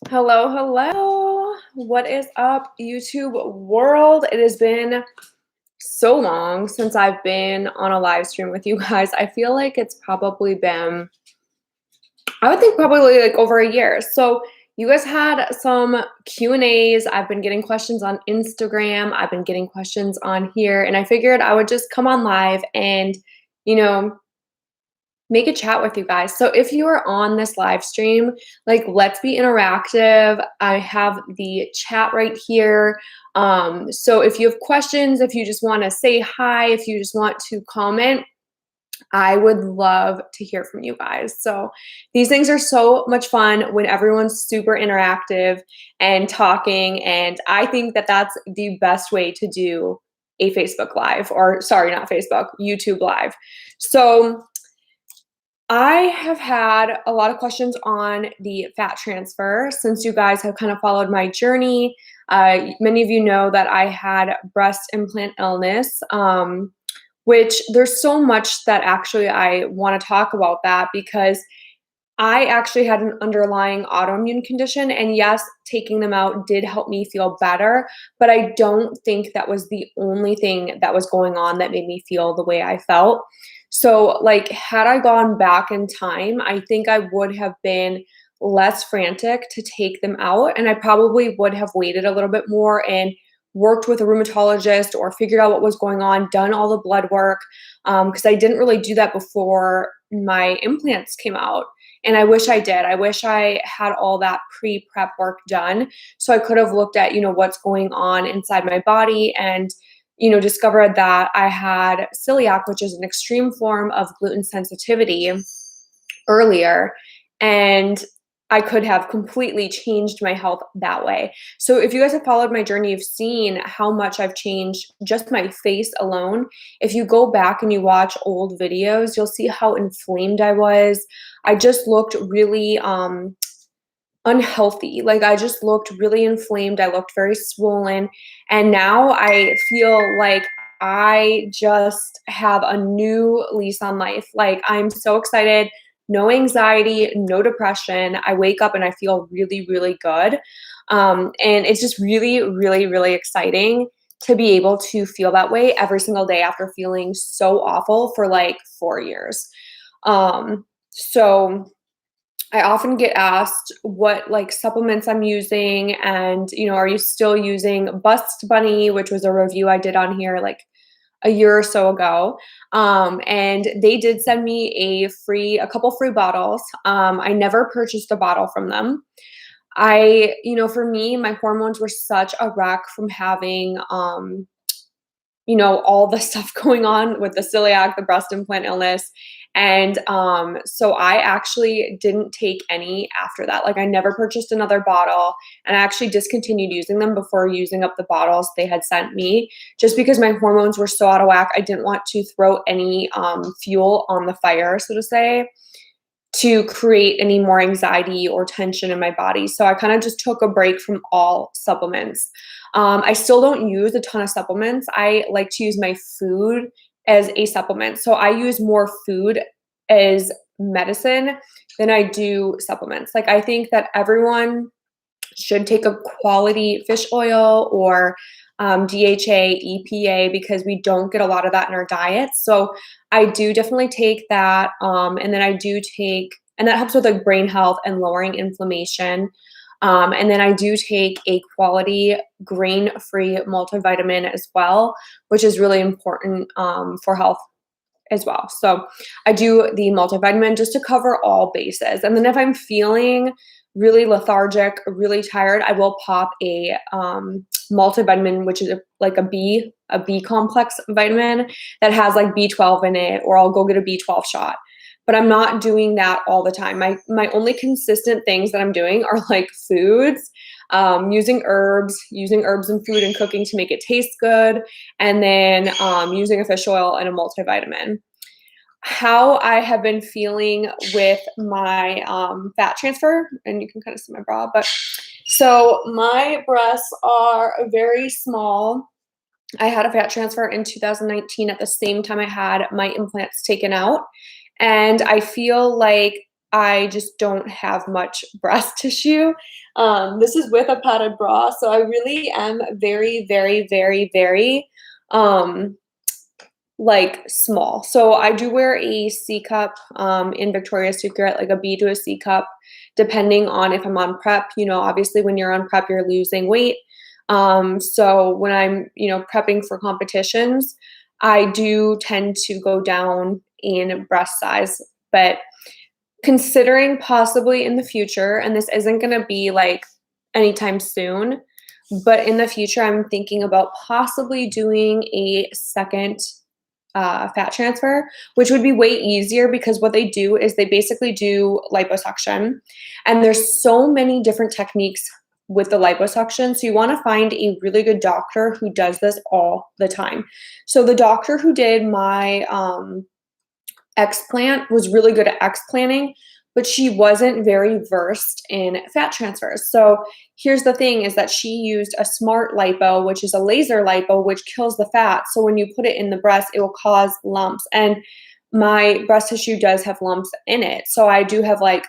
Hello, hello. What is up, YouTube world? It has been so long since I've been on a live stream with you guys. I feel like it's probably been, I would think probably like over a year. So you guys had some Q&As. I've been getting questions on Instagram. I've been getting questions on here, and I figured I would just come on live and, you know, make a chat with you guys. So if you are on this live stream, like let's be interactive. I have the chat right here. So if you have questions, if you just want to say hi, if you just want to comment, I would love to hear from you guys. So these things are so much fun when everyone's super interactive and talking. And I think that that's the best way to do a Facebook Live, or sorry, not Facebook, YouTube Live. So I have had a lot of questions on the fat transfer since you guys have kind of followed my journey. Many of you know that I had breast implant illness, which there's so much that actually I want to talk about that because I actually had an underlying autoimmune condition. And yes, taking them out did help me feel better, but I don't think that was the only thing that was going on that made me feel the way I felt. So, like, had I gone back in time, I think I would have been less frantic to take them out. And I probably would have waited a little bit more and worked with a rheumatologist or figured out what was going on, done all the blood work, because I didn't really do that before my implants came out. And I wish I did. I wish I had all that pre-prep work done so I could have looked at, what's going on inside my body and, discovered that I had celiac, which is an extreme form of gluten sensitivity earlier. And I could have completely changed my health that way. So if you guys have followed my journey, you've seen how much I've changed just my face alone. If you go back and you watch old videos, you'll see how inflamed I was. I just looked really unhealthy. Like I just looked really inflamed. I looked very swollen. And now I feel like I just have a new lease on life. Like I'm so excited. No anxiety, no depression. I wake up and I feel really, really good. And it's just really, really, really exciting to be able to feel that way every single day after feeling so awful for like 4 years. So I often get asked what like supplements I'm using and, are you still using Bust Bunny, which was a review I did on here like a year or so ago. And they did send me a couple free bottles. I never purchased a bottle from them. For me, my hormones were such a wreck from having, all the stuff going on with the celiac, the breast implant illness. And so I actually didn't take any after that. Like I never purchased another bottle and I actually discontinued using them before using up the bottles they had sent me just because my hormones were so out of whack. I didn't want to throw any fuel on the fire, so to say, to create any more anxiety or tension in my body. So I kind of just took a break from all supplements. I still don't use a ton of supplements. I like to use my food as a supplement. So I use more food as medicine than I do supplements. Like I think that everyone should take a quality fish oil or DHA, EPA, because we don't get a lot of that in our diet. So I do definitely take that. And then I do take, and that helps with like brain health and lowering inflammation. And then I do take a quality grain-free multivitamin as well, which is really important for health as well. So I do the multivitamin just to cover all bases. And then if I'm feeling really lethargic, really tired, I will pop a multivitamin, which is like a B complex vitamin that has like B12 in it, or I'll go get a B12 shot. But I'm not doing that all the time. My only consistent things that I'm doing are like foods, using herbs in food and cooking to make it taste good, and then using a fish oil and a multivitamin. How I have been feeling with my fat transfer, and you can kind of see my bra, but so my breasts are very small. I had a fat transfer in 2019 at the same time I had my implants taken out. And I feel like I just don't have much breast tissue. This is with a padded bra, so I really am very, very, very, very, um, like, small. So I do wear a C cup, in Victoria's Secret, like a B to a C cup, depending on if I'm on prep. You know, obviously when you're on prep, you're losing weight. So when I'm, prepping for competitions, I do tend to go down in breast size. But considering possibly in the future, and this isn't gonna be like anytime soon, but in the future, I'm thinking about possibly doing a second fat transfer, which would be way easier because what they do is they basically do liposuction. And there's so many different techniques with the liposuction. So you want to find a really good doctor who does this all the time. So the doctor who did my explant was really good at explanting, but she wasn't very versed in fat transfers. So here's the thing is that she used a smart lipo, which is a laser lipo, which kills the fat. So when you put it in the breast, it will cause lumps. And my breast tissue does have lumps in it. So I do have like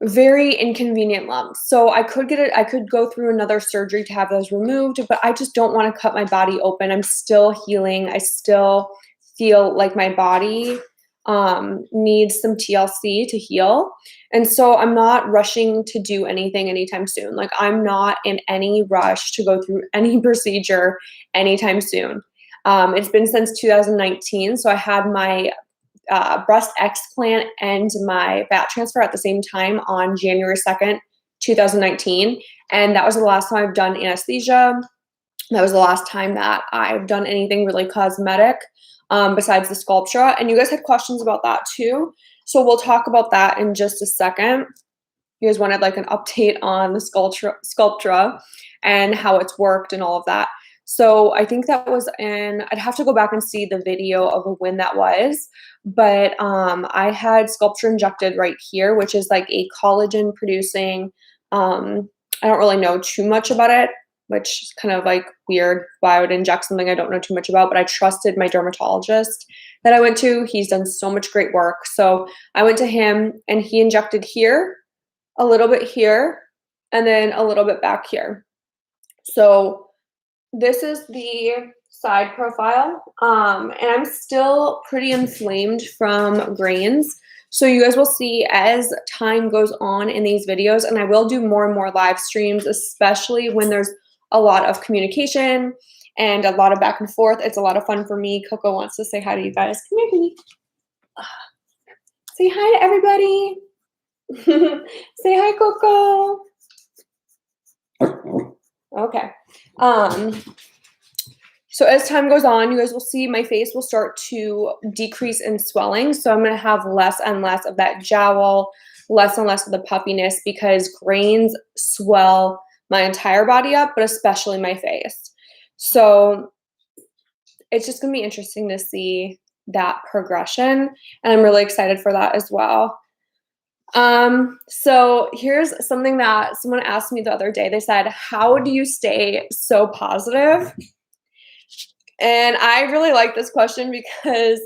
very inconvenient lumps. So I could get it, I could go through another surgery to have those removed, but I just don't want to cut my body open. I'm still healing. I still feel like my body needs some TLC to heal. And so I'm not rushing to do anything anytime soon. Like I'm not in any rush to go through any procedure anytime soon. It's been since 2019. So I had my breast explant and my fat transfer at the same time on January 2nd, 2019. And that was the last time I've done anesthesia. That was the last time that I've done anything really cosmetic besides the Sculptra. And you guys had questions about that too. So we'll talk about that in just a second. You guys wanted like an update on the Sculptra and how it's worked and all of that. So I think that was I'd have to go back and see the video of when that was, but I had Sculptra injected right here, which is like a collagen producing, I don't really know too much about it, which is kind of like weird why I would inject something I don't know too much about, but I trusted my dermatologist that I went to. He's done so much great work. So I went to him and he injected here, a little bit here, and then a little bit back here. So this is the side profile, and I'm still pretty inflamed from grains. So you guys will see as time goes on in these videos, and I will do more and more live streams, especially when there's a lot of communication and a lot of back and forth. It's a lot of fun for me. Coco wants to say hi to you guys. Come here, baby. Say hi to everybody. Say hi, Coco. Okay. So as time goes on, you guys will see my face will start to decrease in swelling. So I'm going to have less and less of that jowl, less and less of the puffiness because grains swell my entire body up, but especially my face. So it's just going to be interesting to see that progression. And I'm really excited for that as well. So here's something that someone asked me the other day. They said, how do you stay so positive? And I really like this question because,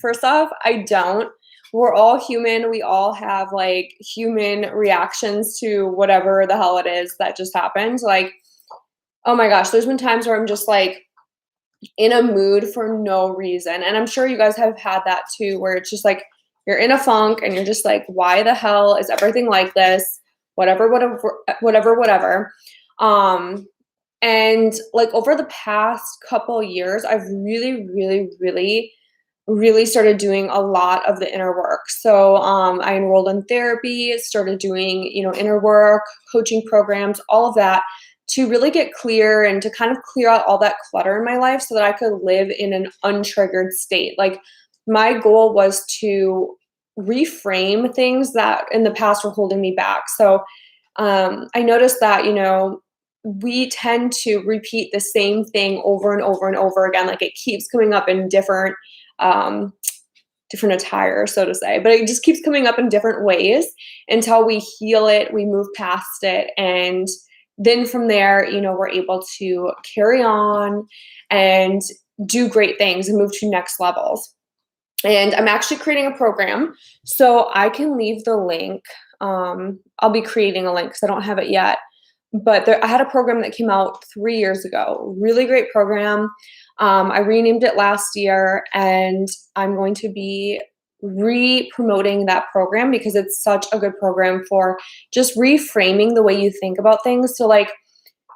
first off, I don't. We're all human. We all have like human reactions to whatever the hell it is that just happened. Like, oh my gosh, there's been times where I'm just like in a mood for no reason. And I'm sure you guys have had that too, where it's just like, you're in a funk and you're just like, why the hell is everything like this? Whatever. And like over the past couple years, I've really, really, really, really started doing a lot of the inner work. So I enrolled in therapy, started doing, inner work, coaching programs, all of that to really get clear and to kind of clear out all that clutter in my life so that I could live in an untriggered state. Like my goal was to reframe things that in the past were holding me back. So I noticed that, we tend to repeat the same thing over and over and over again. Like it keeps coming up in different attire, so to say, but it just keeps coming up in different ways until we heal it, we move past it. And then from there, we're able to carry on and do great things and move to next levels. And I'm actually creating a program, so I can leave the link. I'll be creating a link because I don't have it yet. But I had a program that came out 3 years ago. Really great program. I renamed it last year, and I'm going to be re-promoting that program because it's such a good program for just reframing the way you think about things. So, like,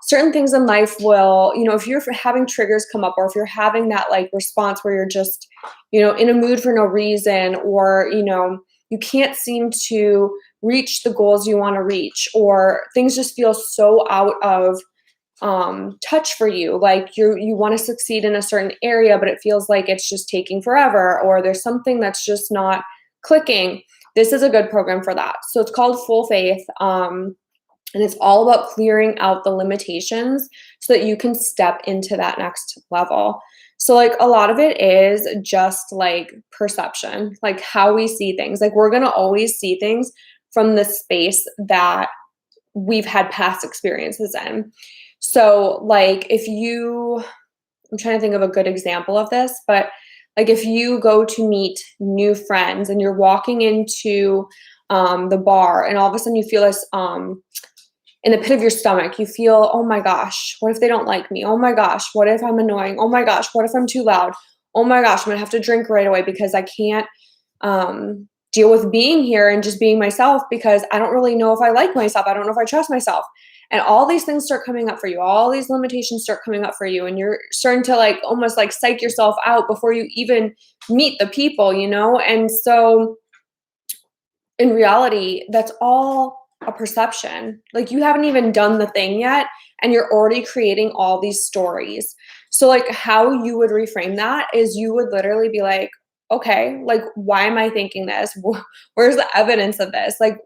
certain things in life will, if you're having triggers come up, or if you're having that like response where you're just, in a mood for no reason, or, you can't seem to reach the goals you want to reach, or things just feel so out of touch for you. Like you want to succeed in a certain area, but it feels like it's just taking forever, or there's something that's just not clicking. This is a good program for that. So it's called Full Faith. And it's all about clearing out the limitations so that you can step into that next level. So, like, a lot of it is just like perception, like how we see things. Like, we're going to always see things from the space that we've had past experiences in. So, like, I'm trying to think of a good example of this, but like if you go to meet new friends and you're walking into the bar, and all of a sudden you feel this in the pit of your stomach, you feel, oh my gosh, what if they don't like me? Oh my gosh, what if I'm annoying? Oh my gosh, what if I'm too loud? Oh my gosh, I'm gonna have to drink right away because I can't deal with being here and just being myself because I don't really know if I like myself. I don't know if I trust myself. And all these things start coming up for you. All these limitations start coming up for you. And you're starting to like almost like psych yourself out before you even meet the people. And so in reality, that's all a perception. Like you haven't even done the thing yet, and you're already creating all these stories. So, like, how you would reframe that is you would literally be like, okay, like, why am I thinking this? Where's the evidence of this? Like,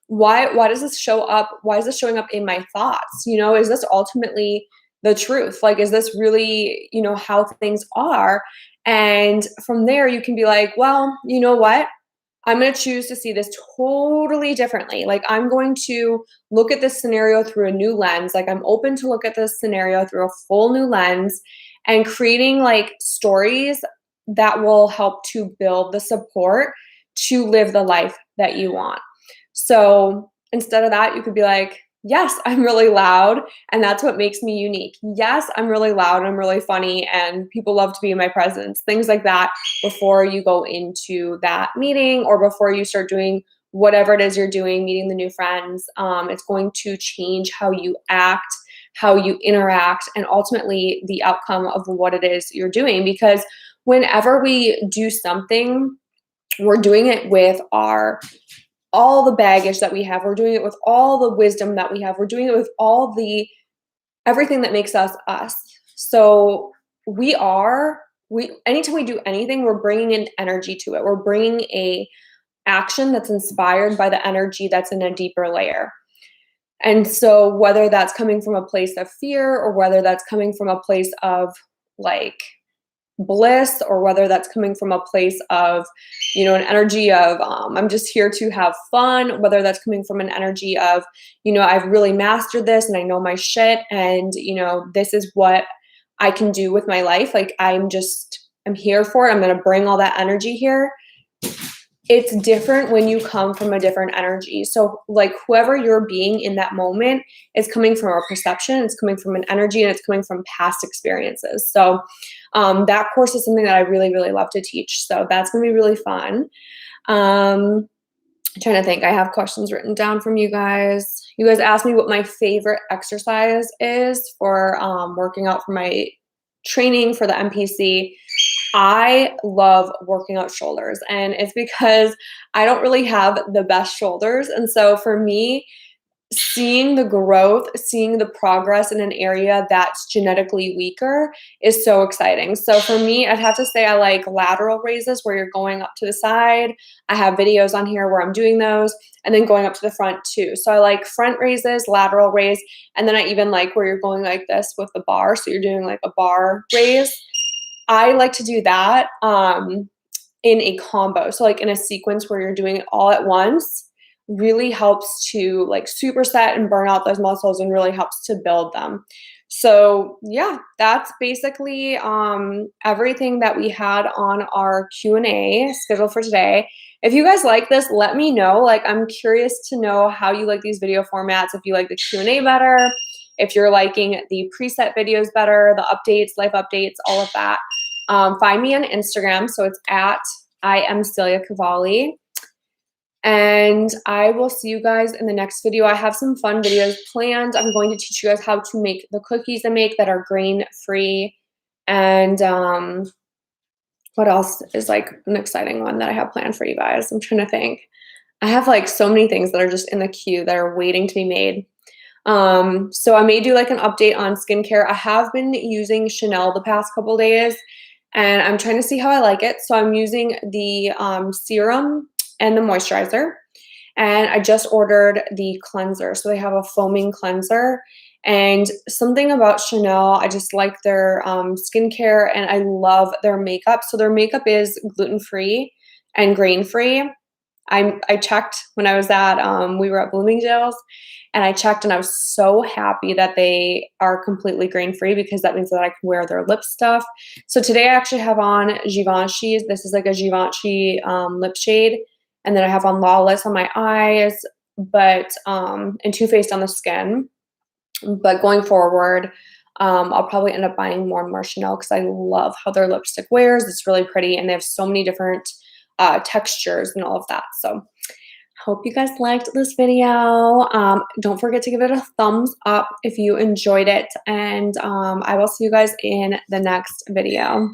why does this show up? Why is this showing up in my thoughts? Is this ultimately the truth? Like, is this really, how things are? And from there, you can be like, well, you know what? I'm going to choose to see this totally differently. Like, I'm going to look at this scenario through a new lens. Like, I'm open to look at this scenario through a full new lens and creating like stories that will help to build the support to live the life that you want. So instead of that, you could be like, yes, I'm really loud, and that's what makes me unique. Yes, I'm really loud, and I'm really funny, and people love to be in my presence. Things like that before you go into that meeting or before you start doing whatever it is you're doing, meeting the new friends. It's going to change how you act, how you interact, and ultimately the outcome of what it is you're doing. Because whenever we do something, we're doing it with all the baggage that we have. We're doing it with all the wisdom that we have. We're doing it with everything that makes us us. So anytime we do anything, we're bringing an energy to it. We're bringing a action that's inspired by the energy that's in a deeper layer. And so whether that's coming from a place of fear or whether that's coming from a place of like bliss, or whether that's coming from a place of, an energy of, I'm just here to have fun, whether that's coming from an energy of, I've really mastered this and I know my shit, and, this is what I can do with my life. Like, I'm here for it. I'm going to bring all that energy here. It's different when you come from a different energy. So like whoever you're being in that moment is coming from a perception, it's coming from an energy, and it's coming from past experiences. So that course is something that I really, really love to teach. So that's going to be really fun. I'm trying to think. I have questions written down from you guys. You guys asked me what my favorite exercise is for working out for my training for the NPC. I love working out shoulders, and it's because I don't really have the best shoulders. And so for me, seeing the growth, seeing the progress in an area that's genetically weaker is so exciting. So for me, I'd have to say I like lateral raises where you're going up to the side. I have videos on here where I'm doing those, and then going up to the front too. So I like front raises, lateral raise, and then I even like where you're going like this with the bar. So you're doing like a bar raise. I like to do that in a combo. So like in a sequence where you're doing it all at once really helps to like superset and burn out those muscles and really helps to build them. So yeah, that's basically everything that we had on our Q&A scheduled for today. If you guys like this, let me know. Like, I'm curious to know how you like these video formats, if you like the Q&A better, if you're liking the preset videos better, the updates, life updates, all of that. Find me on Instagram. So it's at I am Celia Cavalli. And I will see you guys in the next video. I have some fun videos planned. I'm going to teach you guys how to make the cookies I make that are grain-free. And what else is like an exciting one that I have planned for you guys? I'm trying to think. I have like so many things that are just in the queue that are waiting to be made. So I may do like an update on skincare. I have been using Chanel the past couple days, and I'm trying to see how I like it. So I'm using the serum and the moisturizer, and I just ordered the cleanser. So they have a foaming cleanser, and something about Chanel, I just like their skincare, and I love their makeup. So their makeup is gluten-free and grain-free. I checked when I was at we were at Bloomingdale's, and I checked, and I was so happy that they are completely grain-free, because that means that I can wear their lip stuff. So today I actually have on Givenchy's. This is like a Givenchy lip shade, and then I have on Lawless on my eyes, but and Too Faced on the skin. But going forward, I'll probably end up buying more and more Chanel, because I love how their lipstick wears. It's really pretty, and they have so many different textures and all of that. So hope you guys liked this video. Don't forget to give it a thumbs up if you enjoyed it, and I will see you guys in the next video.